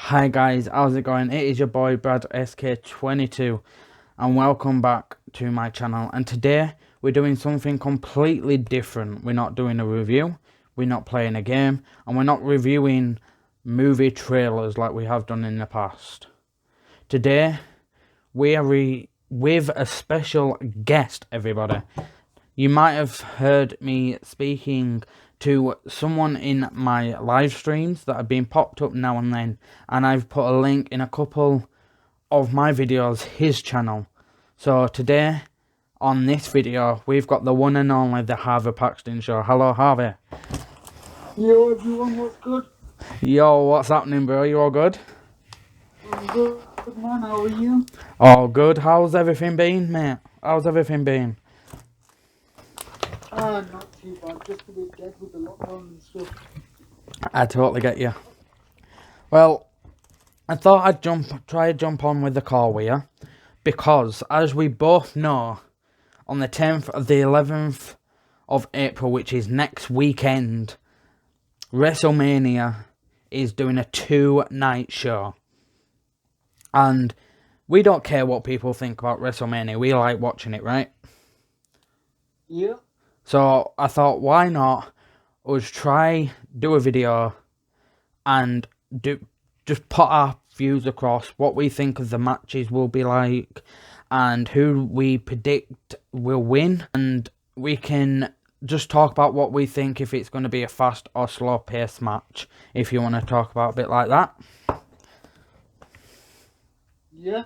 Hi guys, how's it going? It is your boy Brad SK22 and welcome back to my channel. And today we're doing something completely different. We're not doing a review, we're not playing a game, and we're not reviewing movie trailers like we have done in the past. Today we are with a special guest, everybody. You might have heard me speaking to someone in my live streams that have been popped up now and then, and I've put a link in a couple of my videos, his channel. So today, on this video, we've got the one and only, the Harvey Paxton Show. Hello, Harvey. Yo everyone, what's good? Yo, what's happening, bro? You all good? I'm good, man, how are you? All good. How's everything been, mate? How's everything been? Not too bad, just a bit dead with the lockdown and stuff. I totally get you. Well, I thought I'd try to jump on with the call with you, because as we both know, on the 10th of the 11th of April, which is next weekend, WrestleMania is doing a 2-night show. And we don't care what people think about WrestleMania, we like watching it, right? Yeah. So I thought, why not us try do a video and just put our views across, what we think of the matches will be like, and who we predict will win, and we can just talk about what we think, if it's going to be a fast or slow paced match, if you want to talk about a bit like that. Yeah.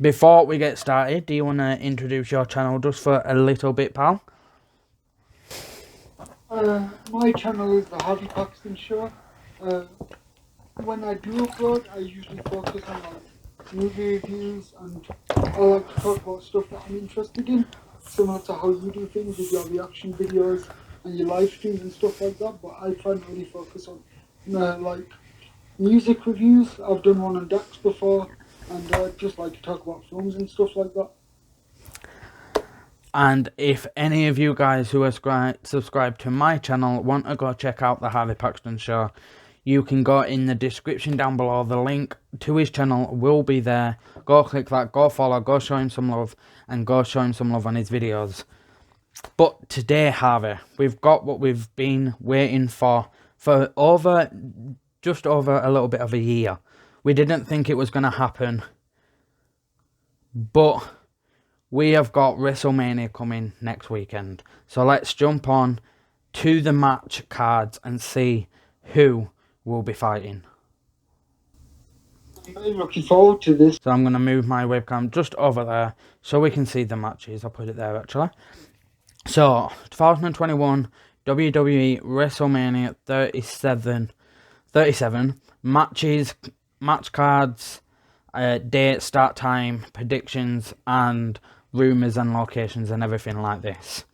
Before we get started, do you want to introduce your channel just for a little bit, pal? My channel is the Harvey Paxton Show. When I do upload, I usually focus on like movie reviews, and I like to talk about stuff that I'm interested in, similar to how you do things with your reaction videos and your live streams and stuff like that. But I try and really focus on like music reviews. I've done one on Dax before, and I just like to talk about films and stuff like that. And if any of you guys who are subscribed to my channel want to go check out the Harvey Paxton Show, you can go in the description down below. The link to his channel will be there. Go click that, go follow, go show him some love, and go show him some love on his videos. But today, Harvey, we've got what we've been waiting for just over a little bit of a year. We didn't think it was going to happen, but we have got WrestleMania coming next weekend. So let's jump on to the match cards and see who will be fighting. I'm really looking forward to this. So I'm going to move my webcam just over there so we can see the matches. I'll put it there actually. So 2021 WWE WrestleMania 37 matches, match cards, date, start time, predictions, and rumours and locations and everything like this.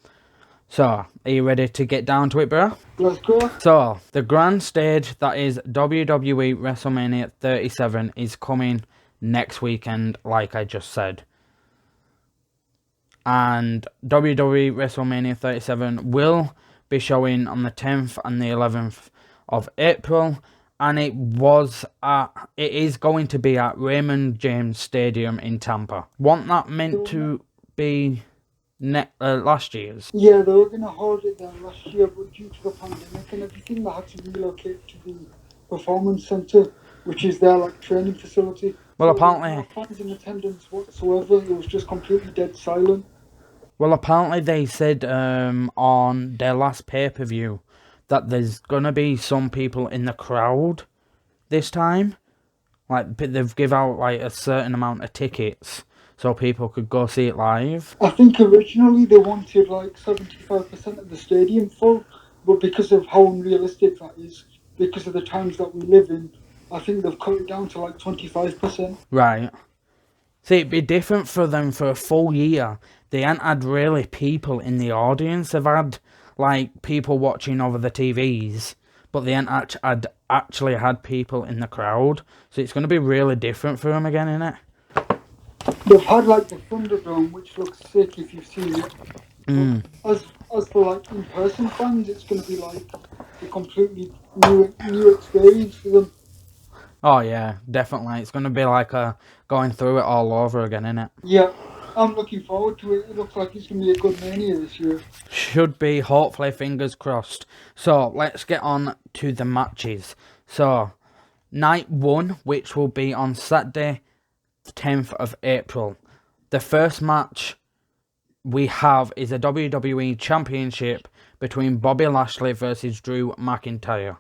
So, are you ready to get down to it, bro? Let's go. So, the grand stage that is WWE WrestleMania 37 is coming next weekend, like I just said. And WWE WrestleMania 37 will be showing on the 10th and the 11th of April. And it is going to be at Raymond James Stadium in Tampa. Wasn't that meant to be last year's? Yeah, they were going to hold it there last year, but due to the pandemic and everything, they had to relocate to the Performance Centre, which is their like training facility. Well, so apparently, there were no fans in attendance whatsoever. It was just completely dead silent. Well, apparently they said on their last pay-per-view that there's gonna be some people in the crowd this time. Like, they've give out like a certain amount of tickets so people could go see it live. I think originally they wanted like 75% of the stadium full, but because of how unrealistic that is, because of the times that we live in, I think they've cut it down to like 25%. Right. See, it'd be different for them for a full year. They ain't had really people in the audience. They've had like people watching over the TVs, but they ain't actually had people in the crowd. So it's going to be really different for them again, innit? They've had like the Thunderdome, which looks sick if you've seen it. As for like in-person fans, it's going to be like a completely new experience for them. Oh yeah, definitely. It's going to be like going through it all over again, isn't it? Yeah, I'm looking forward to it. It looks like it's going to be a good Mania this year. Should be, hopefully, fingers crossed. So let's get on to the matches. So night one, which will be on Saturday, the 10th of April. The first match we have is a WWE Championship between Bobby Lashley versus Drew McIntyre.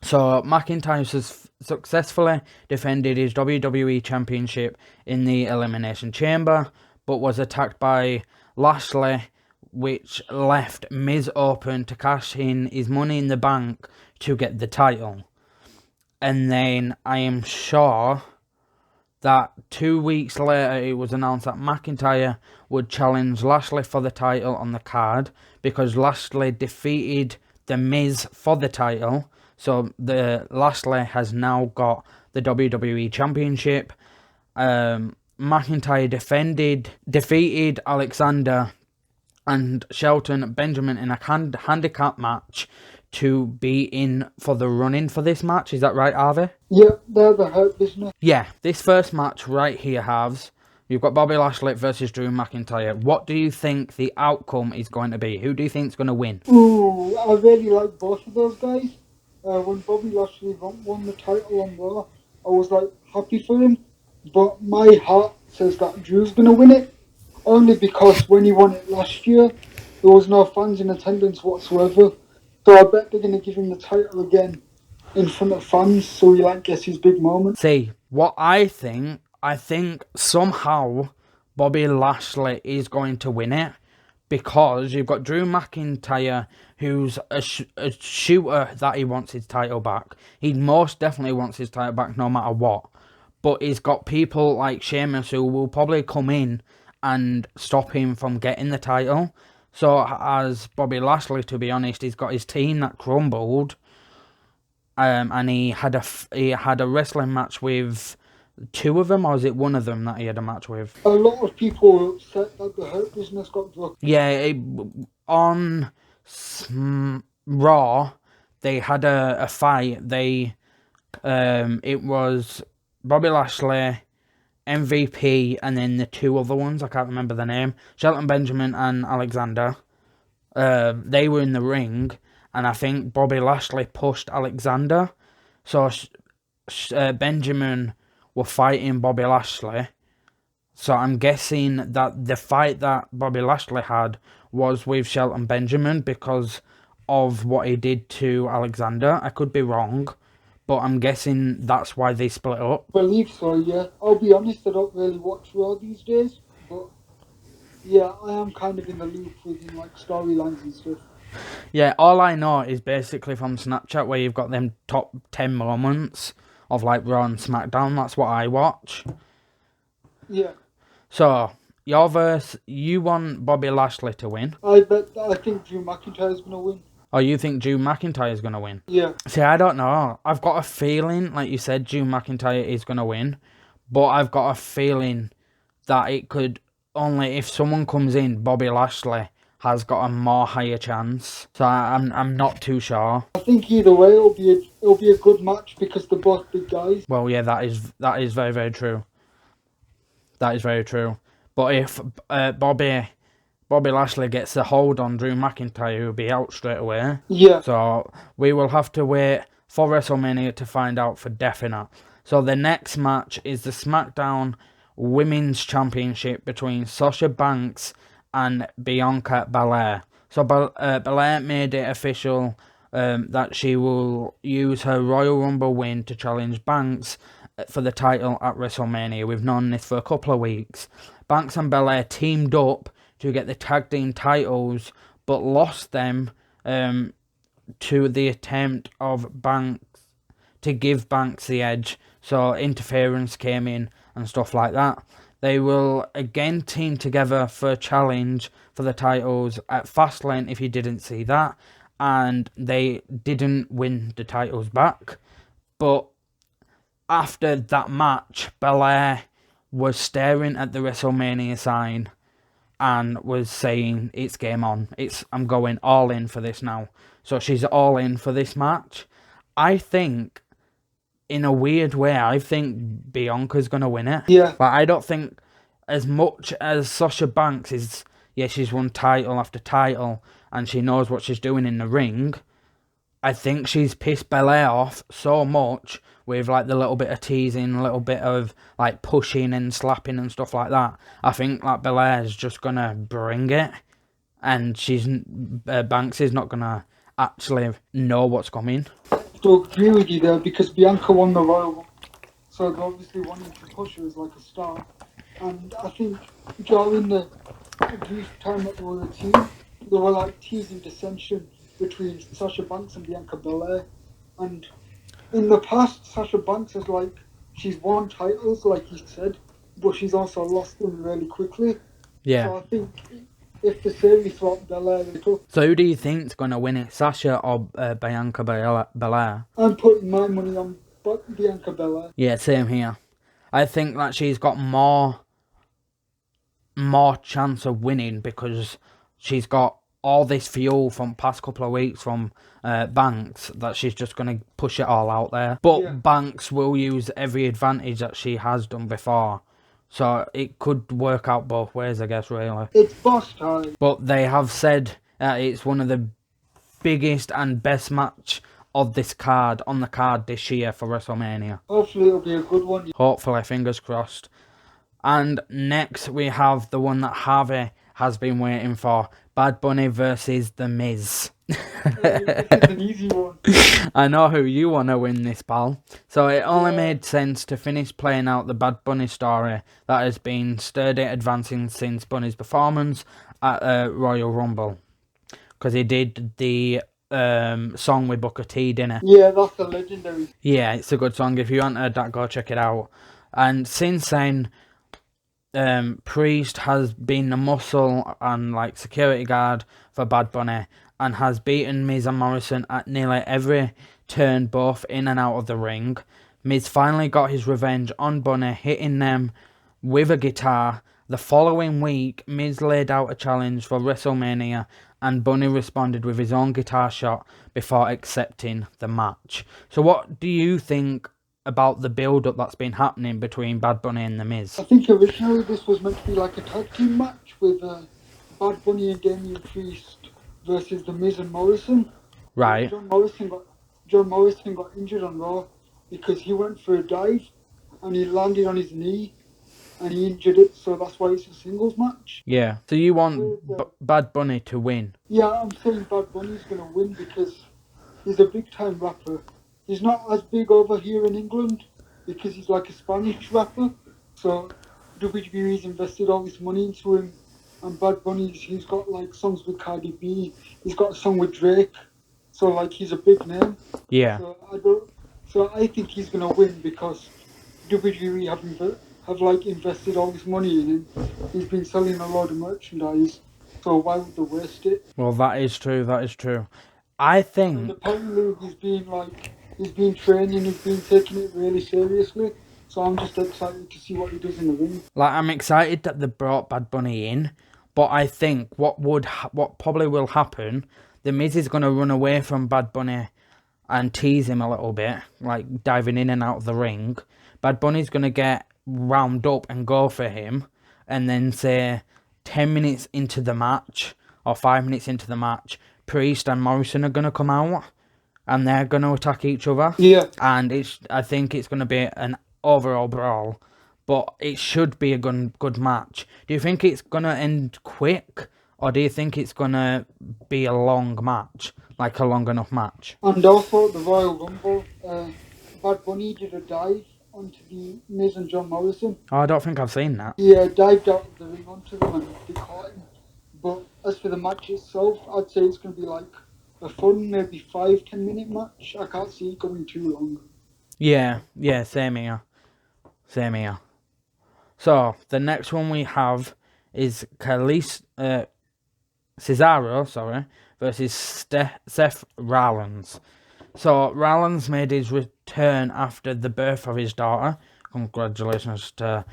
So McIntyre has successfully defended his WWE Championship in the Elimination Chamber, but was attacked by Lashley, which left Miz open to cash in his Money in the Bank to get the title. And then I am sure that 2 weeks later it was announced that McIntyre would challenge Lashley for the title on the card because Lashley defeated The Miz for the title. So the Lashley has now got the WWE Championship. McIntyre defeated Alexander and Shelton Benjamin in a handicap match to be in for the run-in for this match. Is that right, Harvey? Yeah, they're the Hurt Business. Yeah, this first match right here has... You've got Bobby Lashley versus Drew McIntyre. What do you think the outcome is going to be? Who do you think is going to win? Ooh, I really like both of those guys. When Bobby Lashley won the title on Raw, I was like happy for him, but my heart says that Drew's gonna win it, only because when he won it last year, there was no fans in attendance whatsoever. So I bet they're gonna give him the title again in front of fans, so he like gets his big moment. See, what I think somehow Bobby Lashley is going to win it because you've got Drew McIntyre, who's a shooter that he wants his title back. He most definitely wants his title back no matter what. But he's got people like Sheamus who will probably come in and stop him from getting the title. So as Bobby Lashley, to be honest, he's got his team that crumbled. And he had a wrestling match with two of them, or is it one of them that he had a match with? A lot of people were upset that the Hurt Business got dropped. Yeah, on Raw, they had a fight. It was Bobby Lashley, MVP, and then the two other ones, I can't remember the name, Shelton Benjamin and Alexander. They were in the ring, and I think Bobby Lashley pushed Alexander. So Benjamin were fighting Bobby Lashley. So I'm guessing that the fight that Bobby Lashley had was with Shelton Benjamin because of what he did to Alexander. I could be wrong, but I'm guessing that's why they split up. I believe so, yeah. I'll be honest, I don't really watch Raw these days, but yeah, I am kind of in the loop with like storylines and stuff. Yeah, all I know is basically from Snapchat where you've got them top 10 moments of like Raw and SmackDown. That's what I watch. Yeah. So, you want Bobby Lashley to win? I think Drew McIntyre is going to win. Or you think Drew McIntyre is going to win? Yeah. See, I don't know. I've got a feeling, like you said, Drew McIntyre is going to win. But I've got a feeling that it could only, if someone comes in, Bobby Lashley has got a more higher chance. So I'm not too sure. I think either way it'll be a good match because they're both big guys. Well, yeah, that is very, very true. That is very true. But if Bobby Lashley gets a hold on Drew McIntyre, he'll be out straight away. Yeah. So we will have to wait for WrestleMania to find out for definite. So the next match is the SmackDown Women's Championship between Sasha Banks and Bianca Belair. So Belair made it official that she will use her Royal Rumble win to challenge Banks for the title at WrestleMania. We've known this for a couple of weeks. Banks and Belair teamed up to get the tag team titles, but lost them to the attempt of Banks to give Banks the edge. So interference came in and stuff like that. They will again team together for a challenge for the titles at Fastlane, if you didn't see that. And they didn't win the titles back. But after that match, Belair was staring at the WrestleMania sign and was saying, it's game on. I'm going all in for this now. So she's all in for this match. I think in a weird way, I think Bianca's going to win it. Yeah. But I don't think as much as Sasha Banks is, yeah, she's won title after title and she knows what she's doing in the ring. I think she's pissed Ballet off so much with like the little bit of teasing, a little bit of like pushing and slapping and stuff like that. I think like Ballet is just going to bring it and Banks is not going to actually know what's coming. To agree with you there, because Bianca won the Royal Rumble, so they obviously wanted to push her as like a star. And I think during the brief time that they were a team, they were like teasing dissension between Sasha Banks and Bianca Belair. And in the past, Sasha Banks is like, she's won titles, like you said, but she's also lost them really quickly. Yeah. So I think if the series swap Belair, So who do you think's going to win it, Sasha or Bianca Belair? I'm putting my money on Bianca Belair. Yeah, same here. I think that she's got more chance of winning because she's got all this fuel from past couple of weeks from Banks that she's just going to push it all out there. But Yeah. Banks will use every advantage that she has done before. So it could work out both ways, I guess, really. It's boss time. But they have said it's one of the biggest and best match of this card, on the card this year for WrestleMania. Hopefully it'll be a good one. Hopefully, fingers crossed. And next we have the one that Harvey has been waiting for. Bad Bunny versus The Miz. This is an easy one. I know who you want to win this, pal. So it only made sense to finish playing out the Bad Bunny story that has been steadily advancing since Bunny's performance at Royal Rumble. Because he did the song with Booker T, didn't he? Yeah, that's a legendary. Yeah, it's a good song. If you haven't heard that, go check it out. And since then, Priest has been the muscle and like security guard for Bad Bunny and has beaten Miz and Morrison at nearly every turn, both in and out of the ring. Miz finally got his revenge on Bunny, hitting them with a guitar. The following week, Miz laid out a challenge for WrestleMania and Bunny responded with his own guitar shot before accepting the match. So what do you think about the build-up that's been happening between Bad Bunny and The Miz? I think originally this was meant to be like a tag team match with Bad Bunny and Damian Priest versus The Miz and Morrison. Right. John Morrison got injured on Raw because he went for a dive and he landed on his knee and he injured it, so that's why it's a singles match. Yeah. So you want Bad Bunny to win? Yeah, I'm saying Bad Bunny's going to win because he's a big-time rapper. He's not as big over here in England because he's like a Spanish rapper. So WWE's invested all this money into him. And Bad Bunny, he's got like songs with Cardi B. He's got a song with Drake. So like he's a big name. Yeah. So I think he's going to win because WWE have like invested all this money in him. He's been selling a lot of merchandise. So why would they waste it? Well, that is true. That is true. I think. And apparently he's been training, he's been taking it really seriously. So I'm just excited to see what he does in the ring. Like, I'm excited that they brought Bad Bunny in, but I think what probably will happen, The Miz is going to run away from Bad Bunny and tease him a little bit, like diving in and out of the ring. Bad Bunny's going to get wound up and go for him, and then say 10 minutes into the match, or 5 minutes into the match, Priest and Morrison are going to come out, and they're going to attack each other. Yeah. And I think it's going to be an overall brawl, but it should be a good match. Do you think it's going to end quick, or do you think it's going to be a long match, like a long enough match? And also the Royal Rumble, Bad Bunny did a dive onto the Miz and John Morrison. Oh, I don't think I've seen that. Yeah, dived out of the ring onto them and they caught him. But as for the match itself, I'd say it's going to be like a fun, maybe 5-10 minute match. I can't see it going too long. Yeah, same here. So, the next one we have is Cesaro, versus Seth Rollins. So, Rollins made his return after the birth of his daughter. Congratulations to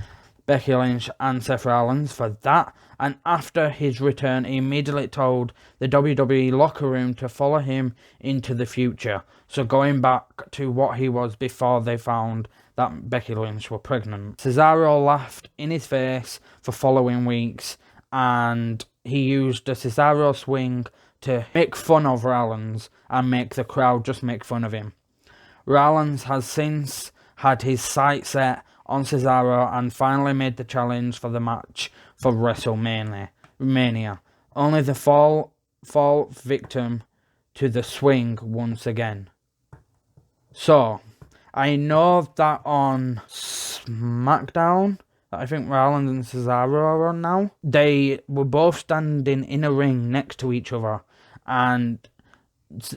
Becky Lynch and Seth Rollins for that, and after his return he immediately told the WWE locker room to follow him into the future, so going back to what he was before they found that Becky Lynch was pregnant. Cesaro laughed in his face for following weeks, and he used the Cesaro swing to make fun of Rollins and make the crowd just make fun of him. Rollins has since had his sights set on Cesaro and finally made the challenge for the match for WrestleMania. Only the fall victim to the swing once again. So, I know that on SmackDown, that I think Rollins and Cesaro are on now, they were both standing in a ring next to each other, and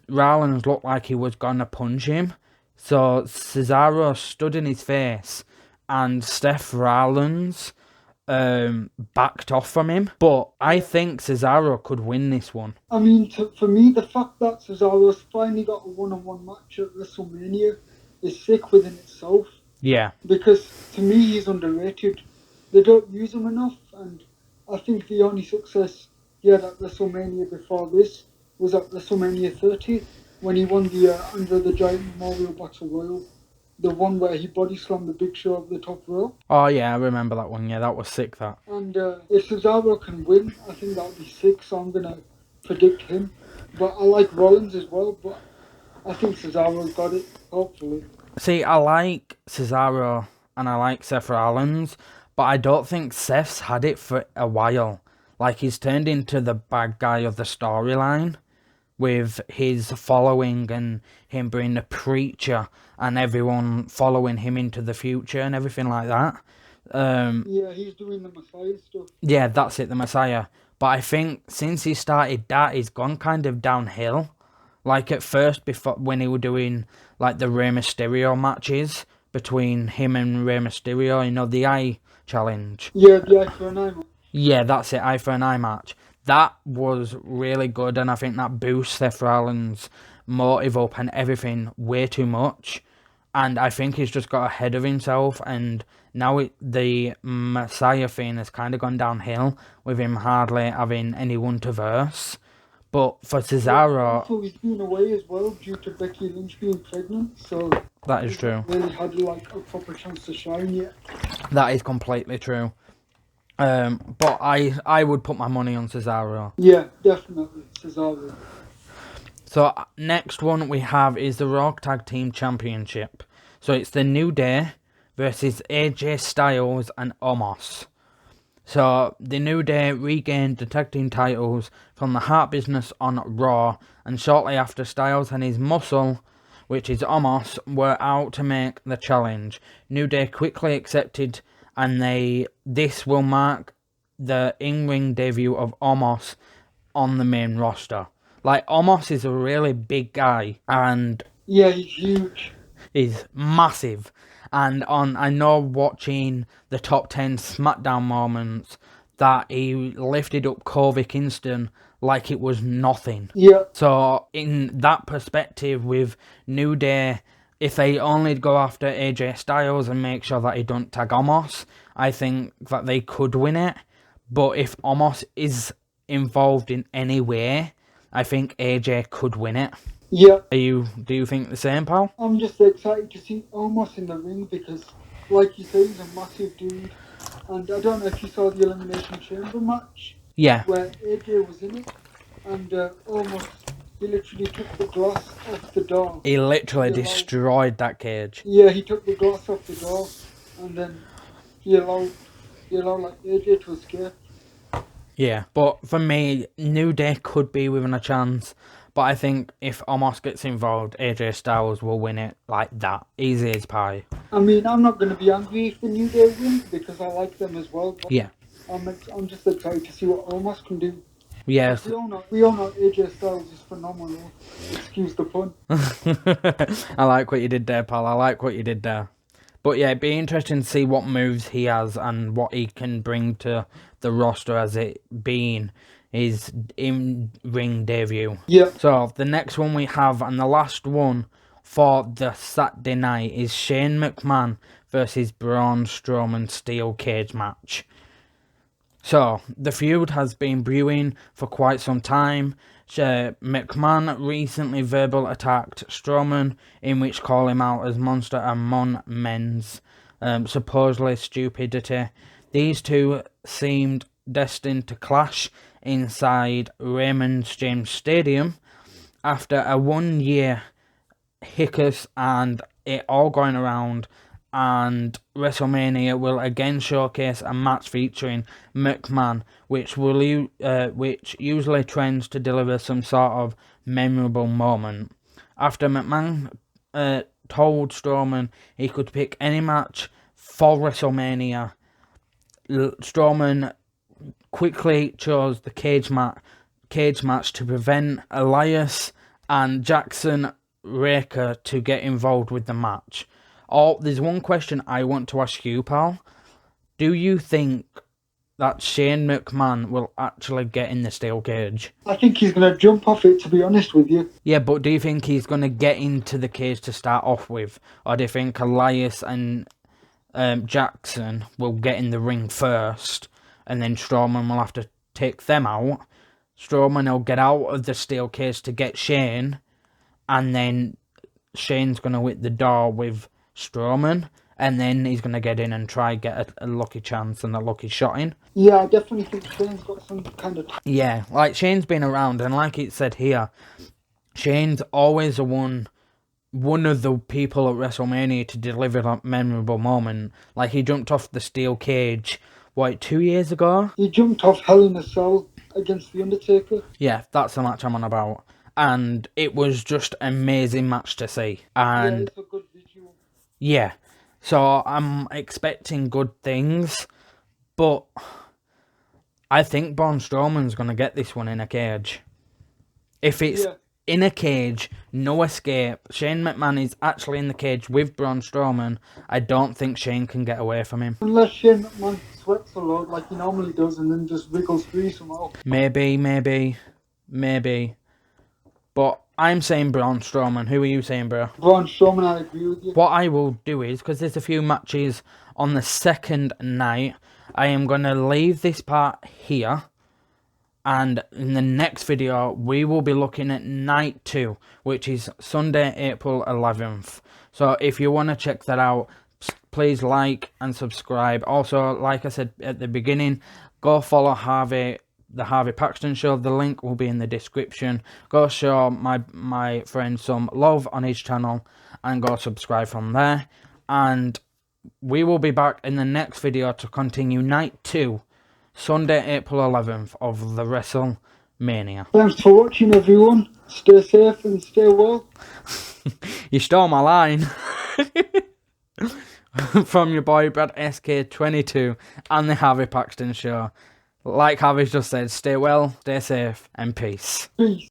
Rollins looked like he was gonna punch him, so Cesaro stood in his face, and Seth Rollins backed off from him. But I think Cesaro could win this one. I mean, for me, the fact that Cesaro's finally got a one-on-one match at WrestleMania is sick within itself. Yeah. Because to me, he's underrated. They don't use him enough, and I think the only success he had at WrestleMania before this was at WrestleMania 30, when he won the Andre the Giant Memorial Battle Royal. The one where he body slammed the Big Show up the top rope. Oh yeah, I remember that one. Yeah, that was sick, that. And if Cesaro can win, I think that would be sick, so I'm going to predict him. But I like Rollins as well, but I think Cesaro's got it, hopefully. See, I like Cesaro and I like Seth Rollins, but I don't think Seth's had it for a while. Like, he's turned into the bad guy of the storyline with his following and him being the preacher and everyone following him into the future and everything like that. Yeah, he's doing the Messiah stuff. Yeah, that's it, the Messiah. But I think since he started that, he's gone kind of downhill. Like, at first, before when he was doing like the Rey Mysterio matches between him and Rey Mysterio, you know, the eye challenge. Yeah, the Eye for an Eye match. Yeah, that's it, eye for an eye match. That was really good, and I think that boosts Seth Rollins' motive up and everything way too much. And I think he's just got ahead of himself, and now the Messiah thing has kind of gone downhill with him hardly having anyone to verse. But for Cesaro... Also, he's been away as well due to Becky Lynch being pregnant, so... That is true. Really had like a proper chance to shine yet. That is completely true. But I would put my money on Cesaro. Yeah, definitely, Cesaro. So next one we have is the Raw Tag Team Championship. So it's the New Day versus AJ Styles and Omos. So the New Day regained the tag team titles from the Hurt Business on Raw, and shortly after, Styles and his muscle, which is Omos, were out to make the challenge. New Day quickly accepted, and this will mark the in-ring debut of Omos on the main roster. Like, Omos is a really big guy, and... Yeah, he's huge. He's massive. And I know watching the top 10 SmackDown moments that he lifted up Kofi Kingston like it was nothing. Yeah. So, in that perspective, with New Day, if they only go after AJ Styles and make sure that he don't tag Omos, I think that they could win it. But if Omos is involved in any way, I think AJ could win it. Yeah. Do you think the same, pal? I'm just excited to see Omos in the ring because, like you say, he's a massive dude. And I don't know if you saw the Elimination Chamber match. Yeah. Where AJ was in it. And Omos, he literally took the glass off the door. He literally destroyed that cage. Yeah, he took the glass off the door. And then he allowed like AJ to escape. Yeah, but for me, New Day could be within a chance. But I think if Omos gets involved, AJ Styles will win it like that. Easy as pie. I mean, I'm not going to be angry if the New Day win because I like them as well. But Yeah. I'm just excited to see what Omos can do. Yes. We all know AJ Styles is phenomenal. Excuse the pun. I like what you did there, pal. I like what you did there. But yeah, it'd be interesting to see what moves he has and what he can bring to the roster as it being his in-ring debut. Yeah. So the next one we have, and the last one for the Saturday night, is Shane McMahon versus Braun Strowman steel cage match. So, the feud has been brewing for quite some time. McMahon recently verbal attacked Strowman, in which called him out as monster and mon men's supposedly stupidity. These two seemed destined to clash inside Raymond James Stadium after a 1 year hiatus and it all going around, and WrestleMania will again showcase a match featuring McMahon, which usually trends to deliver some sort of memorable moment. After McMahon told Strowman he could pick any match for WrestleMania, Strowman quickly chose the cage match to prevent Elias and Jackson Raker to get involved with the match. There's one question I want to ask you, pal. Do you think that Shane McMahon will actually get in the steel cage? I think he's going to jump off it, to be honest with you. Yeah, but do you think he's going to get into the cage to start off with? Or do you think Elias and Jackson will get in the ring first, and then Strowman will have to take them out? Strowman will get out of the steel cage to get Shane, and then Shane's going to hit the door with Strowman, and then he's going to get in and try get a lucky chance and a lucky shot in. Yeah, I definitely think Shane's got some kind of... Yeah, like Shane's been around, and like it said here, Shane's always one of the people at WrestleMania to deliver that memorable moment. Like, he jumped off the steel cage, 2 years ago? He jumped off Hell in a Cell against The Undertaker. Yeah, that's the match I'm on about. And it was just an amazing match to see. And yeah, it's a good visual. Yeah, so I'm expecting good things, but I think Braun Strowman's going to get this one in a cage. If it's in a cage, no escape, Shane McMahon is actually in the cage with Braun Strowman, I don't think Shane can get away from him. Unless Shane McMahon sweats a lot like he normally does and then just wriggles free somehow. Maybe. But I'm saying Braun Strowman. Who are you saying, bro? Braun Strowman, I agree with you. What I will do is, because there's a few matches on the second night, I am going to leave this part here. And in the next video, we will be looking at night 2, which is Sunday, April 11th. So if you want to check that out, please like and subscribe. Also, like I said at the beginning, go follow the Harvey Paxton Show. The link will be in the description. Go show my friend some love on his channel and go subscribe from there. And we will be back in the next video to continue night 2, Sunday, April 11th of the WrestleMania. Thanks for watching, everyone. Stay safe and stay well. You stole my line. From your boy Brad SK22 and the Harvey Paxton Show. Like Harvey's just said, stay well, stay safe, and peace. Peace.